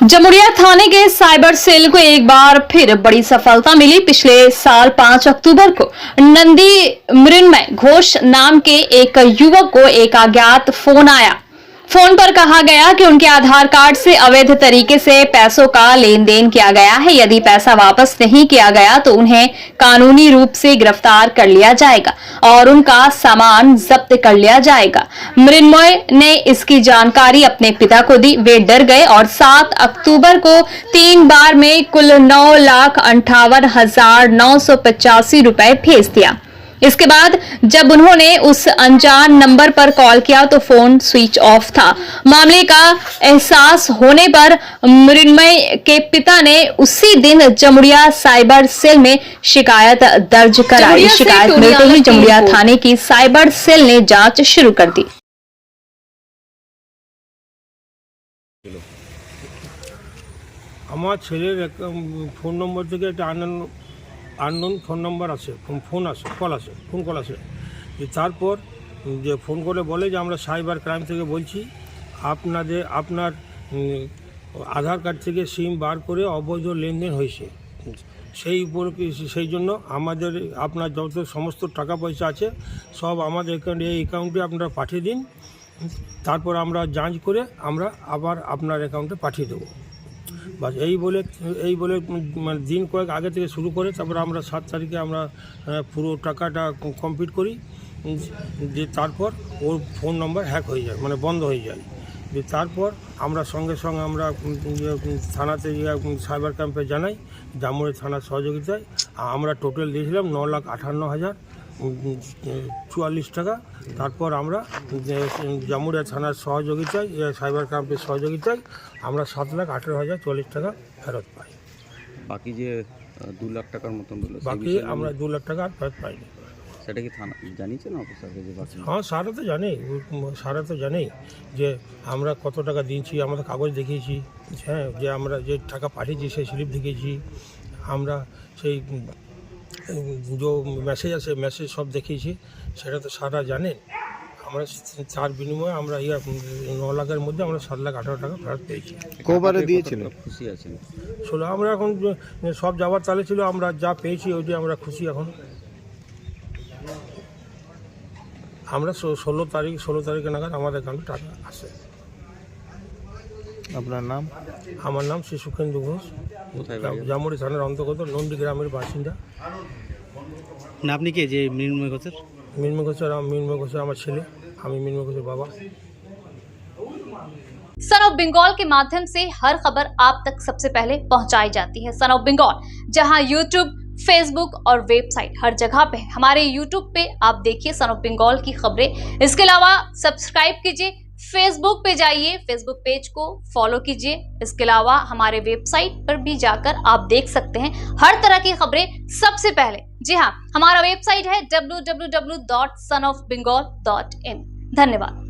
जमुड़िया थाने के cyber cell को एक बार फिर बड़ी सफलता मिली। पिछले साल 5 अक्टूबर को नंदी मृण्मय घोष नाम के एक युवक को एक अज्ञात फोन आया। फोन पर कहा गया कि उनके आधार कार्ड से अवैध तरीके से पैसों का लेन देन किया गया है। यदि पैसा वापस नहीं किया गया तो उन्हें कानूनी रूप से गिरफ्तार कर लिया जाएगा और उनका सामान जब्त कर लिया जाएगा। मृण्मय ने इसकी जानकारी अपने पिता को दी। वे डर गए और 7 अक्टूबर को 3 बार में कुल 9,58,985 रुपए भेज दिया। इसके बाद जब उन्होंने उस अनजान नंबर पर कॉल किया तो फोन स्विच ऑफ था। मामले का एहसास होने पर मृण्मय के पिता ने उसी दिन जमुड़िया साइबर सेल में शिकायत दर्ज कराई। शिकायत मिलते ही जमुड़िया थाने की साइबर सेल ने जांच शुरू कर दी। আমার ছেলের ফোন নম্বর থেকে একটা আননোন ফোন নাম্বার আসে, ফোন কল আসে যে তারপর যে ফোন করে বলে যে আমরা সাইবার ক্রাইম থেকে বলছি, আপনার আধার কার্ড থেকে সিম বার করে অবৈধ লেনদেন হয়েছে। সেই জন্য আপনার যত সমস্ত টাকা পয়সা আছে সব আমাদের এই অ্যাকাউন্টে আপনারা পাঠিয়ে দিন, তারপর আমরা যাঞ্চ করে আমরা আবার আপনার অ্যাকাউন্টে পাঠিয়ে দেবো। বাস এই বলে মানে দিন কয়েক আগে থেকে শুরু করে তারপরে আমরা 7 তারিখে আমরা পুরো টাকাটা কমপ্লিট করি। যে তারপর ওর ফোন নাম্বার হ্যাক হয়ে যায়, মানে বন্ধ হয়ে যায়। যে তারপর আমরা সঙ্গে আমরা থানাতে সাইবার ক্যাম্পে জানাই, জামুড়িয়া থানার সহযোগিতায় আমরা টোটাল দিয়েছিলাম 9,58,044 টাকা। তারপর আমরা জামুড়িয়া থানার সহযোগিতায়, সাইবার ক্যাম্পের সহযোগিতায় আমরা 7,18,040 টাকা ফেরত পাই। বাকি যে 2 লাখ টাকার মতন বললো, বাকি আমরা 2 লাখ টাকা আর ফেরত পাইনি। সেটা কি থানা জানিয়েছেন অফিসারকে? যে হ্যাঁ, সারা তো জানেই যে আমরা কত টাকা দিয়েছি, আমাদের কাগজ দেখিয়েছি, হ্যাঁ, যে আমরা যে টাকা পাঠিয়েছি সেই স্লিপ দেখিয়েছি, আমরা সেই যে মেসেজ সব দেখিয়েছি, সেটা তো সারা জানেন। আমরা তার বিনিময়ে আমরা 9 লাখের মধ্যে আমরা 7,18,000 টাকা ফেরত পেয়েছি। কবারে দিয়েছিল? খুশি আছেন? আমরা এখন সব যাওয়ার তালে ছিল, আমরা যা পেয়েছি ওইটি আমরা খুশি। এখন আমরা 16 তারিখে নাগাদ আমাদের এখানে টাকা আসে। আপনার নাম? আমার নাম শ্রী সুখেন্দু ঘোষ, জামুড়িয়া থানার অন্তর্গত নন্দী গ্রামের বাসিন্দা। না, আপনি কে? যে মৃন্ময় ঘোষের? মৃন্ময় ঘোষের আমার ছেলে, আমি মৃন্ময় ঘোষের বাবা। सन ऑफ बंगाल के माध्यम से हर खबर आप तक सबसे पहले पहुंचाई जाती है। सन ऑफ बंगाल जहां यूट्यूब, फेसबुक और वेबसाइट हर जगह पे है। हमारे यूट्यूब पे आप देखिए सन ऑफ बंगाल की खबरें। इसके अलावा सब्सक्राइब कीजिए, फेसबुक पे जाइए, फेसबुक पेज को फॉलो कीजिए। इसके अलावा हमारे वेबसाइट पर भी जाकर आप देख सकते हैं हर तरह की खबरें सबसे पहले। जी हाँ, हमारा वेबसाइट है www.sonofbengal.in। धन्यवाद।